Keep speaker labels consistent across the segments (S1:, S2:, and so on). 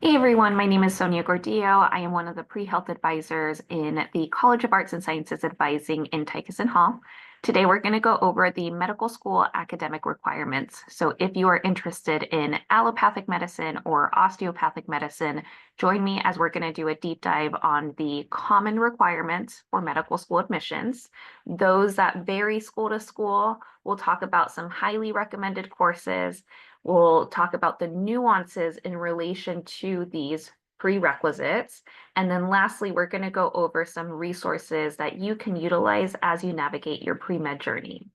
S1: Hey everyone, my name is Sonia Gordillo. I am one of the pre-health advisors in the College of Arts and Sciences Advising in Tykeson Hall. Today we're going to go over the medical school academic requirements. So if you are interested in allopathic medicine or osteopathic medicine, join me as we're going to do a deep dive on the common requirements for medical school admissions. Those that vary school to school, we'll talk about some highly recommended courses. We'll talk about the nuances in relation to these prerequisites. And then lastly, we're going to go over some resources that you can utilize as you navigate your pre-med journey.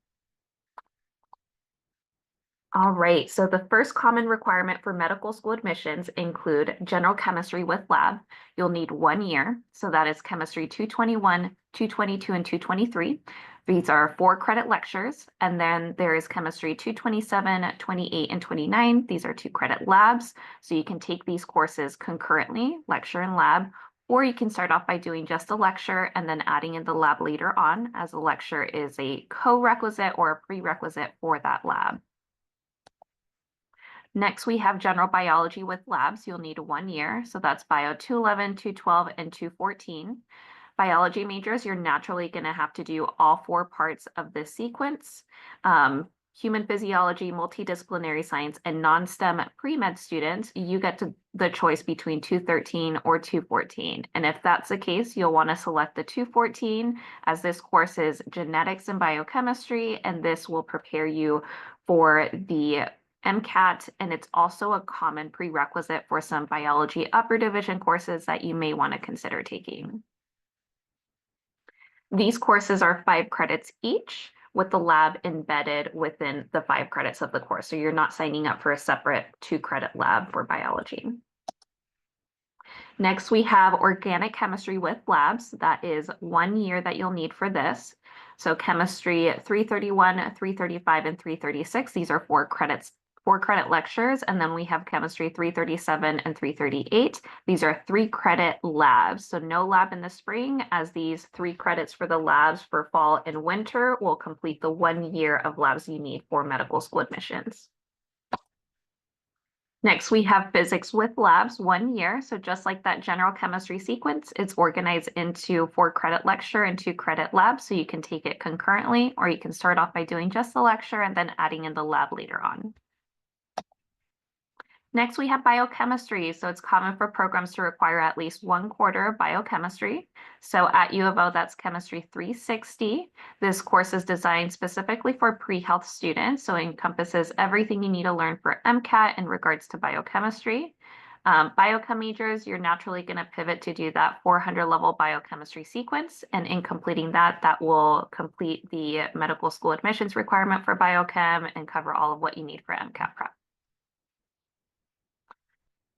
S1: All right, so the first common requirement for medical school admissions include general chemistry with lab. You'll need 1 year, so that is chemistry 221, 222, and 223. These are 4-credit lectures, and then there is chemistry 227, 28, and 29. These are 2-credit labs, so you can take these courses concurrently, lecture and lab, or you can start off by doing just a lecture and then adding in the lab later on, as the lecture is a co-requisite or a prerequisite for that lab. Next, we have general biology with labs. You'll need 1 year. So that's bio 211, 212, and 214. Biology majors, you're naturally going to have to do all 4 parts of this sequence. Human physiology, multidisciplinary science, and non-STEM pre-med students, you get the choice between 213 or 214. And if that's the case, you'll want to select the 214 as this course is genetics and biochemistry, and this will prepare you for the MCAT, and it's also a common prerequisite for some biology upper division courses that you may want to consider taking. These courses are 5 credits each, with the lab embedded within the 5 credits of the course. So you're not signing up for a separate 2-credit lab for biology. Next, we have organic chemistry with labs. That is 1 year that you'll need for this. So chemistry 331, 335, and 336. These are 4-credit lectures, and then we have chemistry 337 and 338. These are 3-credit labs. So no lab in the spring, as these 3 credits for the labs for fall and winter will complete the 1 year of labs you need for medical school admissions. Next, we have physics with labs, 1 year. So just like that general chemistry sequence, it's organized into 4-credit lecture and 2-credit lab. So you can take it concurrently, or you can start off by doing just the lecture and then adding in the lab later on. Next, we have biochemistry. So it's common for programs to require at least 1 quarter of biochemistry. So at U of O, that's chemistry 360. This course is designed specifically for pre-health students. So it encompasses everything you need to learn for MCAT in regards to biochemistry. Biochem majors, you're naturally going to pivot to do that 400 level biochemistry sequence. And in completing that, that will complete the medical school admissions requirement for biochem and cover all of what you need for MCAT prep.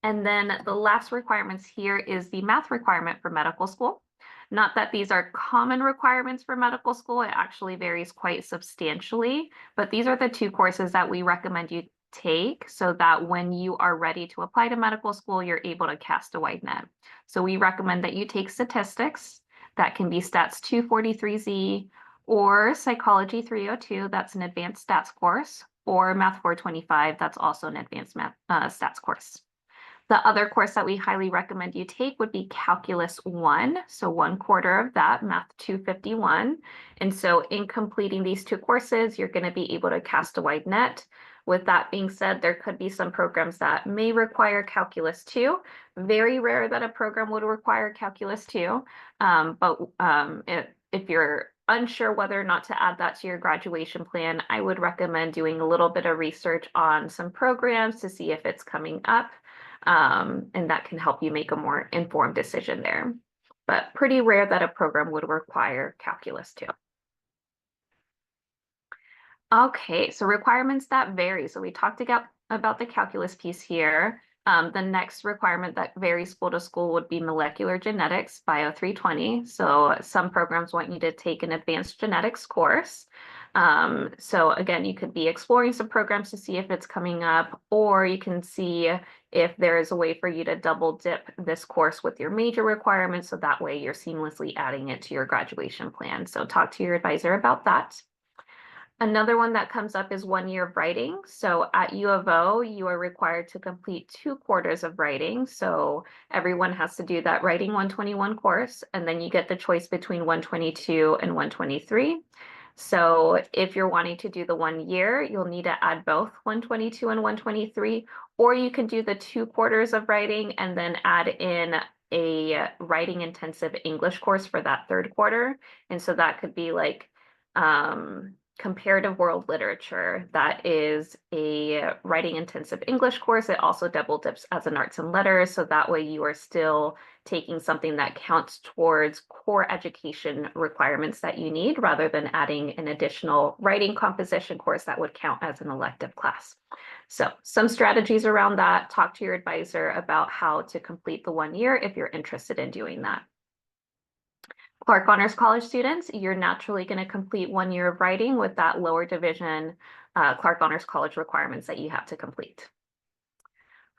S1: And then the last requirements here is the math requirement for medical school. Not that these are common requirements for medical school, it actually varies quite substantially, but these are the 2 courses that we recommend you take so that when you are ready to apply to medical school, you're able to cast a wide net. So we recommend that you take statistics, that can be Stats 243Z, or Psychology 302, that's an advanced stats course, or Math 425, that's also an advanced math stats course. The other course that we highly recommend you take would be Calculus 1, so 1 quarter of that, Math 251. And so in completing these 2 courses, you're going to be able to cast a wide net. With that being said, there could be some programs that may require Calculus 2. Very rare that a program would require Calculus 2, but if you're unsure whether or not to add that to your graduation plan, I would recommend doing a little bit of research on some programs to see if it's coming up. And that can help you make a more informed decision there. But pretty rare that a program would require Calculus 2. Okay, so requirements that vary. So we talked about the calculus piece here. The next requirement that varies school to school would be molecular genetics, Bio 320. So some programs want you to take an advanced genetics course. So again, you could be exploring some programs to see if it's coming up, or you can see if there is a way for you to double dip this course with your major requirements. So that way you're seamlessly adding it to your graduation plan. So talk to your advisor about that. Another one that comes up is 1 year of writing. So at U of O, you are required to complete 2 quarters of writing. So everyone has to do that writing 121 course, and then you get the choice between 122 and 123. So if you're wanting to do the 1 year, you'll need to add both 122 and 123, or you can do the 2 quarters of writing and then add in a writing intensive English course for that 3rd quarter. And so that could be like comparative world literature. That is a writing intensive English course. It also double dips as an arts and letters. So that way you are still taking something that counts towards core education requirements that you need rather than adding an additional writing composition course that would count as an elective class. So some strategies around that. Talk to your advisor about how to complete the 1 year if you're interested in doing that. Clark Honors College students, you're naturally going to complete 1 year of writing with that lower division Clark Honors College requirements that you have to complete.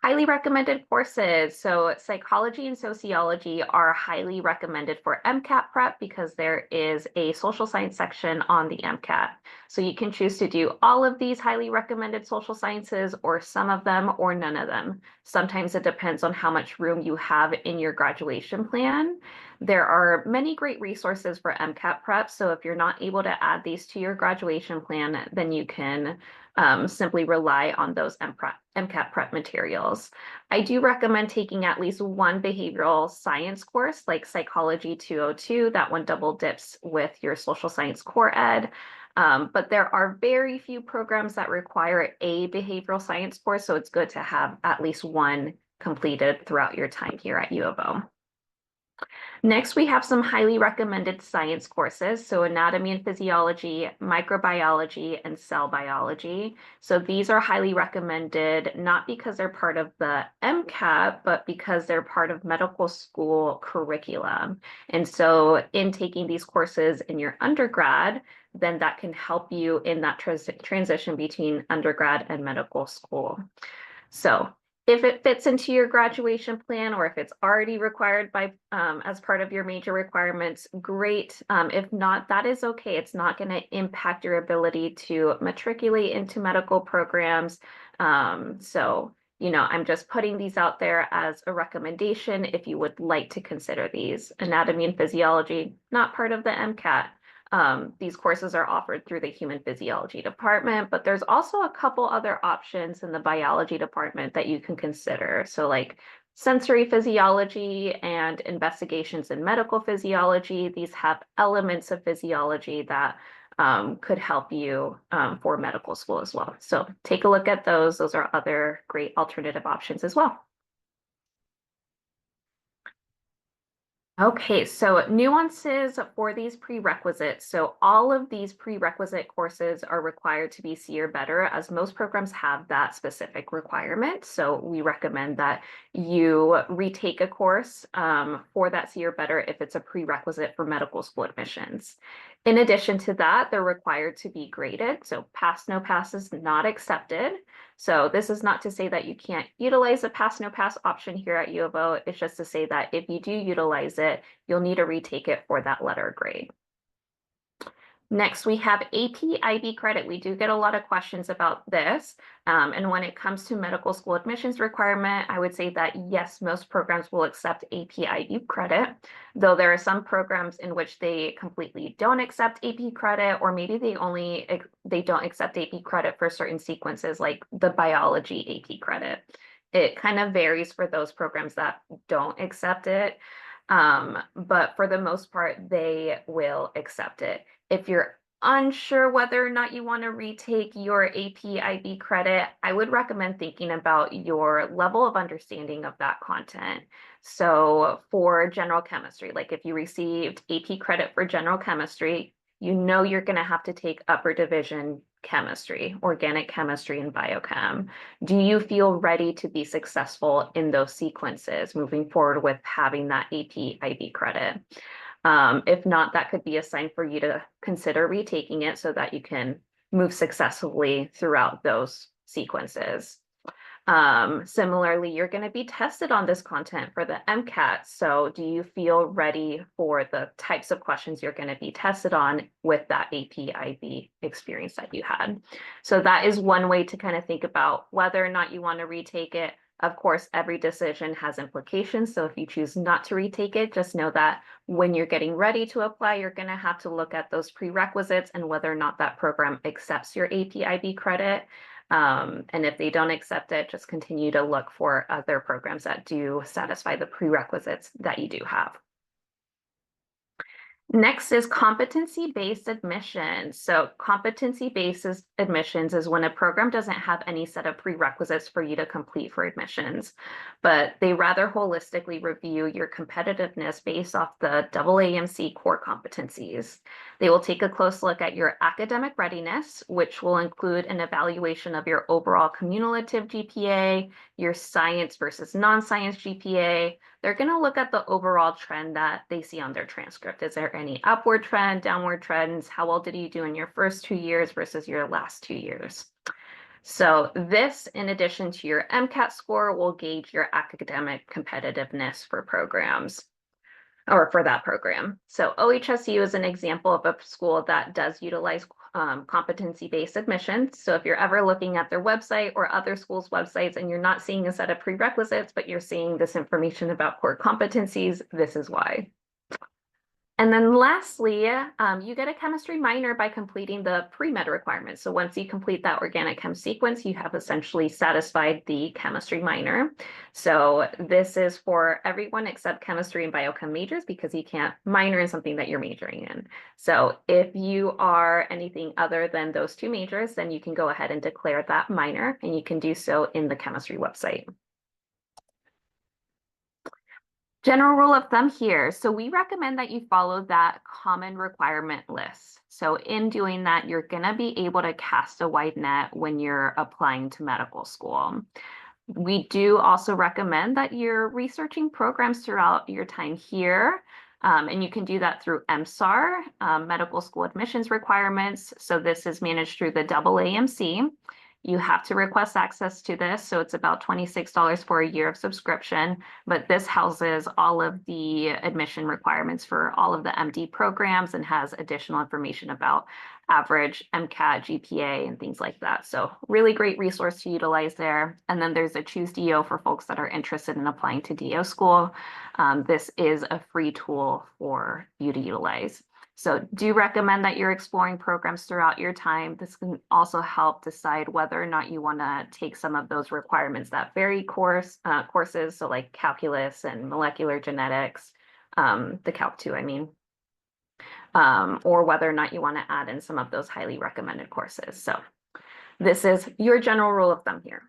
S1: Highly recommended courses. So psychology and sociology are highly recommended for MCAT prep because there is a social science section on the MCAT. So you can choose to do all of these highly recommended social sciences or some of them or none of them. Sometimes it depends on how much room you have in your graduation plan. There are many great resources for MCAT prep. So if you're not able to add these to your graduation plan, then you can simply rely on those MCAT prep materials. I do recommend taking at least one behavioral science course like Psychology 202. That one double dips with your social science core ed. But there are very few programs that require a behavioral science course, so it's good to have at least one completed throughout your time here at U of O. Next, we have some highly recommended science courses, so anatomy and physiology, microbiology, and cell biology. So these are highly recommended, not because they're part of the MCAT, but because they're part of medical school curriculum. And so in taking these courses in your undergrad, then that can help you in that transition between undergrad and medical school. So if it fits into your graduation plan or if it's already required by as part of your major requirements, great. If not, that is okay. It's not going to impact your ability to matriculate into medical programs. So, I'm just putting these out there as a recommendation if you would like to consider these. Anatomy and physiology, not part of the MCAT. These courses are offered through the human physiology department, but there's also a couple other options in the biology department that you can consider. So like sensory physiology and investigations in medical physiology, these have elements of physiology that could help you for medical school as well. So take a look at those. Those are other great alternative options as well. Okay, so nuances for these prerequisites. So all of these prerequisite courses are required to be C or better, as most programs have that specific requirement. So we recommend that you retake a course for that C or better if it's a prerequisite for medical school admissions. In addition to that, they're required to be graded. So pass, no pass is not accepted. So this is not to say that you can't utilize the pass, no pass option here at U of O. It's just to say that if you do utilize it, you'll need to retake it for that letter grade. Next, we have AP IB credit. We do get a lot of questions about this. And when it comes to medical school admissions requirement, I would say that yes, most programs will accept AP IB credit, though there are some programs in which they completely don't accept AP credit, or maybe they don't accept AP credit for certain sequences like the biology AP credit. It kind of varies for those programs that don't accept it. But for the most part, they will accept it. If you're unsure whether or not you want to retake your AP IB credit, I would recommend thinking about your level of understanding of that content. So for general chemistry, like if you received AP credit for general chemistry, you're going to have to take upper division chemistry, organic chemistry, and biochem. Do you feel ready to be successful in those sequences moving forward with having that AP IB credit? If not, that could be a sign for you to consider retaking it so that you can move successfully throughout those sequences. Similarly, you're going to be tested on this content for the MCAT. So do you feel ready for the types of questions you're going to be tested on with that AP/IB experience that you had? So that is one way to kind of think about whether or not you want to retake it. Of course, every decision has implications. So if you choose not to retake it, just know that when you're getting ready to apply, you're going to have to look at those prerequisites and whether or not that program accepts your AP/IB credit. And if they don't accept it, just continue to look for other programs that do satisfy the prerequisites that you do have. Next is competency-based admissions. So competency-based admissions is when a program doesn't have any set of prerequisites for you to complete for admissions, but they rather holistically review your competitiveness based off the AAMC core competencies. They will take a close look at your academic readiness, which will include an evaluation of your overall cumulative GPA, your science versus non-science GPA. They're going to look at the overall trend that they see on their transcript. Is there any upward trend, downward trends? How well did you do in your first 2 years versus your last 2 years? So this, in addition to your MCAT score, will gauge your academic competitiveness for programs or for that program. So OHSU is an example of a school that does utilize competency-based admissions. So if you're ever looking at their website or other schools' websites and you're not seeing a set of prerequisites, but you're seeing this information about core competencies, this is why. And then lastly, you get a chemistry minor by completing the pre-med requirements. So once you complete that organic chem sequence, you have essentially satisfied the chemistry minor. So this is for everyone except chemistry and biochem majors because you can't minor in something that you're majoring in. So if you are anything other than those 2 majors, then you can go ahead and declare that minor, and you can do so in the chemistry website. General rule of thumb here. So we recommend that you follow that common requirement list. So in doing that, you're going to be able to cast a wide net when you're applying to medical school. We do also recommend that you're researching programs throughout your time here. And you can do that through MSAR, medical school admissions requirements. So this is managed through the AAMC. You have to request access to this, so it's about $26 for a year of subscription, but this houses all of the admission requirements for all of the MD programs and has additional information about average MCAT, GPA, and things like that. So really great resource to utilize there. And then there's a Choose DO for folks that are interested in applying to DO school. This is a free tool for you to utilize. So do recommend that you're exploring programs throughout your time. This can also help decide whether or not you want to take some of those requirements that vary courses, so like calculus and molecular genetics, the Calc 2, I mean, or whether or not you want to add in some of those highly recommended courses. So this is your general rule of thumb here.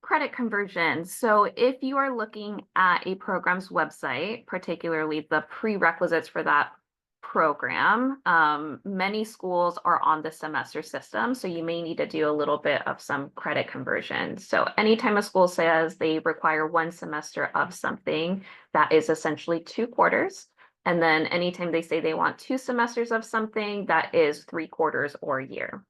S1: Credit conversion. So if you are looking at a program's website, particularly the prerequisites for that program, many schools are on the semester system, so you may need to do a little bit of some credit conversion. So anytime a school says they require 1 semester of something, that is essentially 2 quarters. And then anytime they say they want 2 semesters of something, that is 3 quarters or a year.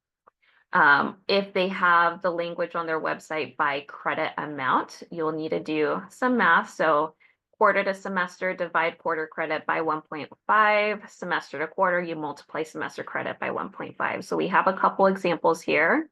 S1: If they have the language on their website by credit amount, you'll need to do some math. So quarter to semester, divide quarter credit by 1.5, semester to quarter, you multiply semester credit by 1.5. So we have a couple examples here.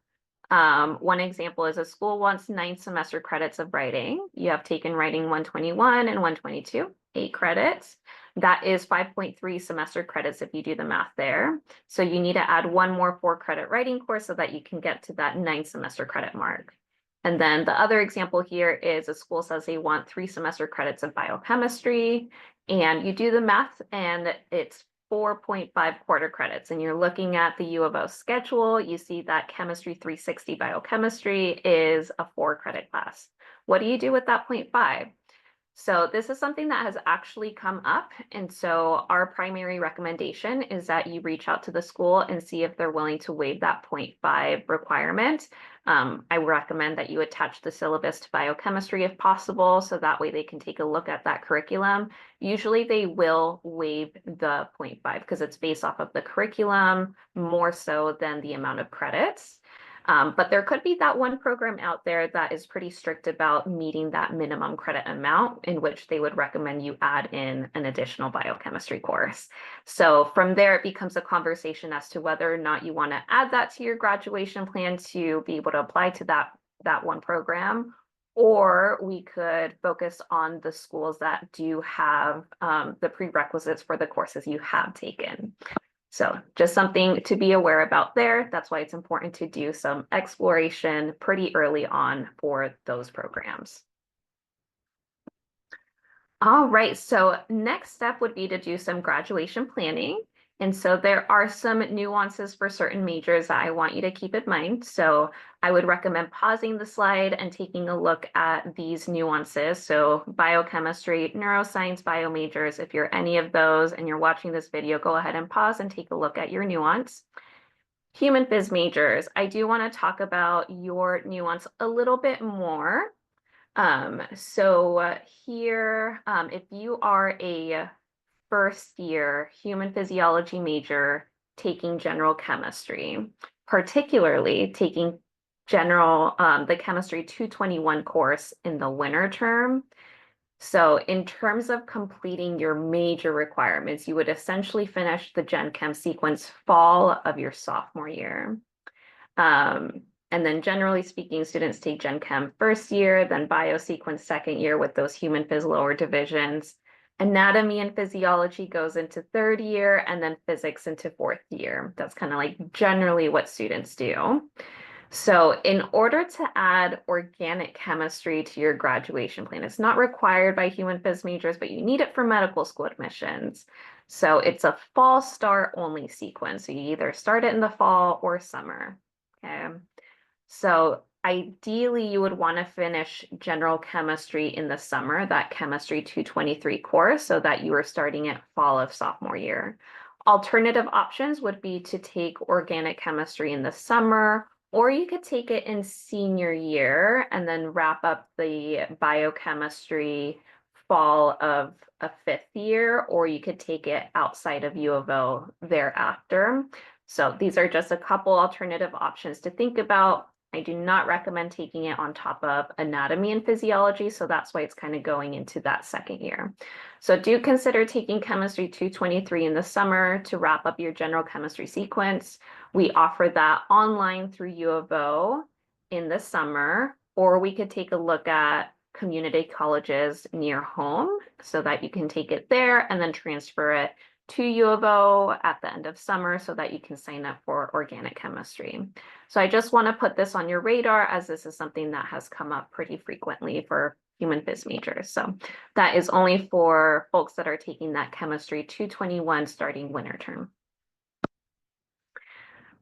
S1: One example is a school wants 9 semester credits of writing. You have taken writing 121 and 122, 8 credits. That is 5.3 semester credits if you do the math there. So you need to add 1 more 4-credit writing course so that you can get to that 9 semester credit mark. And then the other example here is a school says they want 3 semester credits of biochemistry, and you do the math and it's 4.5 quarter credits. And you're looking at the U of O schedule, you see that chemistry 360 biochemistry is a 4-credit class. What do you do with that 0.5? So this is something that has actually come up. And so our primary recommendation is that you reach out to the school and see if they're willing to waive that 0.5 requirement. I recommend that you attach the syllabus to biochemistry if possible, so that way they can take a look at that curriculum. Usually they will waive the 0.5 because it's based off of the curriculum more so than the amount of credits. But there could be that one program out there that is pretty strict about meeting that minimum credit amount, in which they would recommend you add in an additional biochemistry course. So from there, it becomes a conversation as to whether or not you want to add that to your graduation plan to be able to apply to that one program, or we could focus on the schools that do have the prerequisites for the courses you have taken. So just something to be aware about there. That's why it's important to do some exploration pretty early on for those programs. All right, so next step would be to do some graduation planning. And so there are some nuances for certain majors that I want you to keep in mind. So I would recommend pausing the slide and taking a look at these nuances. So biochemistry, neuroscience, bio majors, if you're any of those and you're watching this video, go ahead and pause and take a look at your nuance. Human phys majors, I do want to talk about your nuance a little bit more. Here, if you are a first year human physiology major taking general chemistry, particularly taking the chemistry 221 course in the winter term. So in terms of completing your major requirements, you would essentially finish the Gen Chem sequence fall of your sophomore year. And then generally speaking, students take Gen Chem first year, then bio sequence second year with those human phys lower divisions. Anatomy and physiology goes into third year, and then physics into fourth year. That's kind of like generally what students do. So in order to add organic chemistry to your graduation plan, it's not required by human phys majors, but you need it for medical school admissions. So it's a fall start only sequence. So you either start it in the fall or summer. Okay. So ideally, you would want to finish general chemistry in the summer, that chemistry 223 course, so that you are starting at fall of sophomore year. Alternative options would be to take organic chemistry in the summer, or you could take it in senior year and then wrap up the biochemistry fall of a fifth year, or you could take it outside of U of O thereafter. So these are just a couple alternative options to think about. I do not recommend taking it on top of anatomy and physiology, so that's why it's kind of going into that second year. So do consider taking chemistry 223 in the summer to wrap up your general chemistry sequence. We offer that online through U of O in the summer, or we could take a look at community colleges near home so that you can take it there and then transfer it to U of O at the end of summer so that you can sign up for organic chemistry. So I just want to put this on your radar, as this is something that has come up pretty frequently for human phys majors. So that is only for folks that are taking that chemistry 221 starting winter term.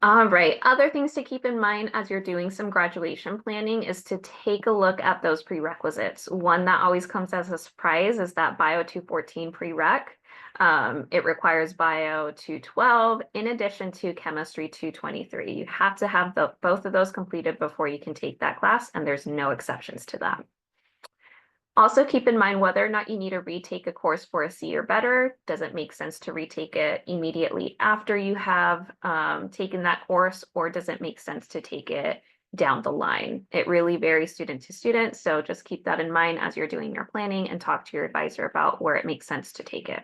S1: All right, other things to keep in mind as you're doing some graduation planning is to take a look at those prerequisites. One that always comes as a surprise is that Bio 214 prereq. It requires Bio 212 in addition to Chemistry 223. You have to have both of those completed before you can take that class, and there's no exceptions to that. Also keep in mind whether or not you need to retake a course for a C or better. Does it make sense to retake it immediately after you have taken that course, or does it make sense to take it down the line? It really varies student to student, so just keep that in mind as you're doing your planning and talk to your advisor about where it makes sense to take it.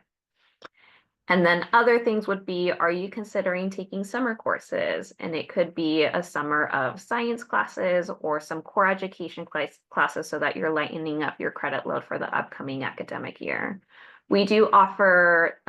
S1: And then other things would be, are you considering taking summer courses? And it could be a summer of science classes or some core education classes so that you're lightening up your credit load for the upcoming academic year. We do offer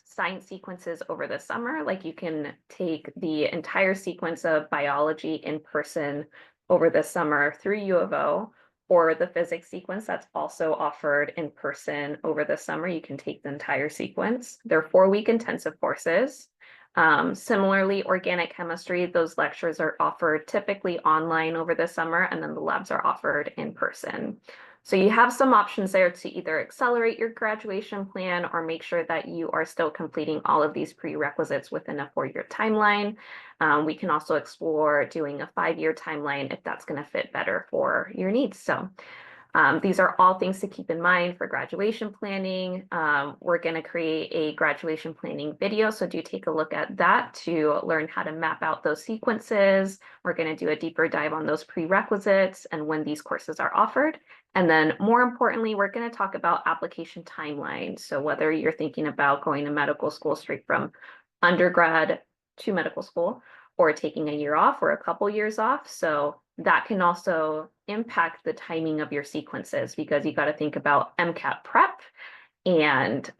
S1: science sequences over the summer, like you can take the entire sequence of biology in person over the summer through U of O, or the physics sequence that's also offered in person over the summer. You can take the entire sequence. They're 4-week intensive courses. Similarly, organic chemistry, those lectures are offered typically online over the summer, and then the labs are offered in person. So you have some options there to either accelerate your graduation plan or make sure that you are still completing all of these prerequisites within a 4-year timeline. We can also explore doing a 5-year timeline if that's going to fit better for your needs. So These are all things to keep in mind for graduation planning. We're going to create a graduation planning video, so do take a look at that to learn how to map out those sequences. We're going to do a deeper dive on those prerequisites and when these courses are offered. And then more importantly, we're going to talk about application timelines. So whether you're thinking about going to medical school straight from undergrad to medical school, or taking a year off or a couple years off. So that can also impact the timing of your sequences, because you got to think about MCAT prep and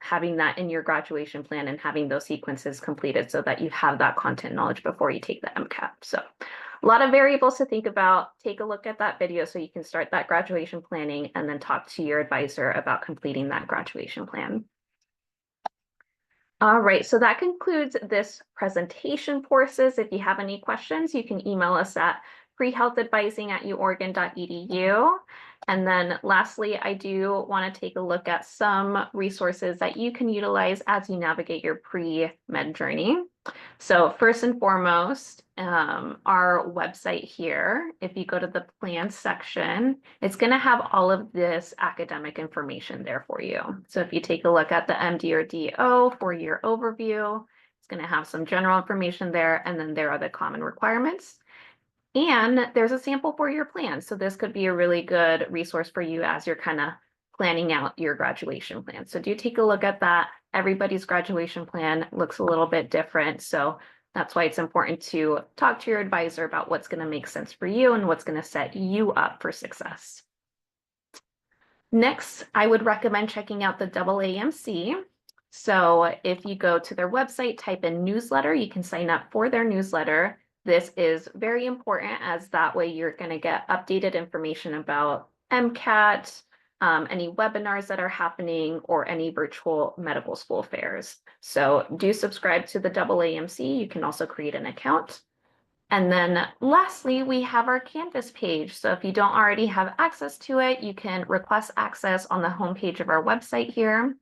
S1: having that in your graduation plan and having those sequences completed so that you have that content knowledge before you take the MCAT. So a lot of variables to think about. Take a look at that video so you can start that graduation planning and then talk to your advisor about completing that graduation plan. All right, so that concludes this presentation courses. If you have any questions, you can email us at prehealthadvising@uoregon.edu. And then lastly, I do want to take a look at some resources that you can utilize as you navigate your pre-med journey. So first and foremost, our website here, if you go to the plan section, it's going to have all of this academic information there for you. So if you take a look at the MD or DO 4-year overview, it's going to have some general information there, and then there are the common requirements. And there's a sample for your plan. So this could be a really good resource for you as you're kind of planning out your graduation plan. So do take a look at that. Everybody's graduation plan looks a little bit different. So that's why it's important to talk to your advisor about what's going to make sense for you and what's going to set you up for success. Next, I would recommend checking out the AAMC. So if you go to their website, type in newsletter, you can sign up for their newsletter. This is very important, as that way you're going to get updated information about MCAT, any webinars that are happening, or any virtual medical school fairs. So do subscribe to the AAMC. You can also create an account. And then lastly, we have our Canvas page. So if you don't already have access to it, you can request access on the homepage of our website here.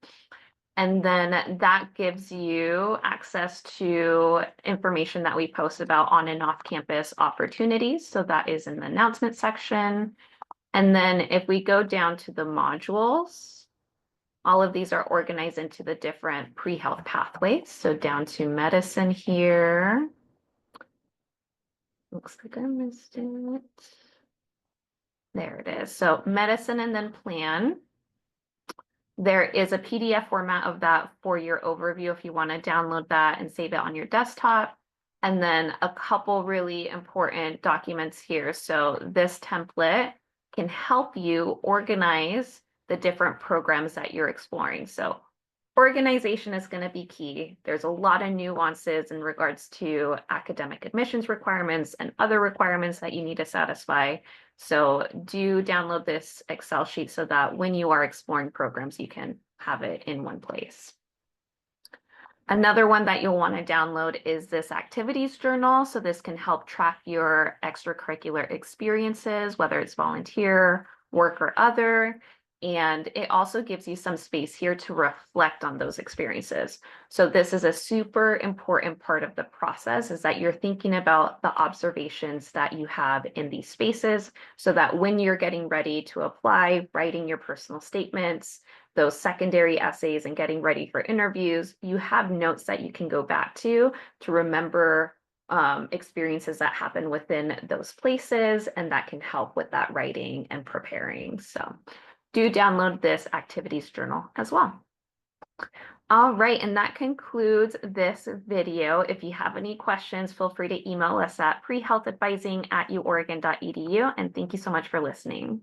S1: And then that gives you access to information that we post about on and off campus opportunities. So that is in the announcement section. And then if we go down to the modules, all of these are organized into the different pre-health pathways. So down to medicine here. Looks like I missed it. There it is. So medicine and then plan. There is a PDF format of that 4-year overview if you want to download that and save it on your desktop. And then a couple really important documents here. So this template can help you organize the different programs that you're exploring. So organization is going to be key. There's a lot of nuances in regards to academic admissions requirements and other requirements that you need to satisfy. So do download this Excel sheet so that when you are exploring programs, you can have it in one place. Another one that you'll want to download is this activities journal. So this can help track your extracurricular experiences, whether it's volunteer, work, or other. And it also gives you some space here to reflect on those experiences. So this is a super important part of the process, is that you're thinking about the observations that you have in these spaces, so that when you're getting ready to apply, writing your personal statements, those secondary essays, and getting ready for interviews, you have notes that you can go back to remember experiences that happen within those places, and that can help with that writing and preparing. So do download this activities journal as well. All right, and that concludes this video. If you have any questions, feel free to email us at prehealthadvising@uoregon.edu, and thank you so much for listening.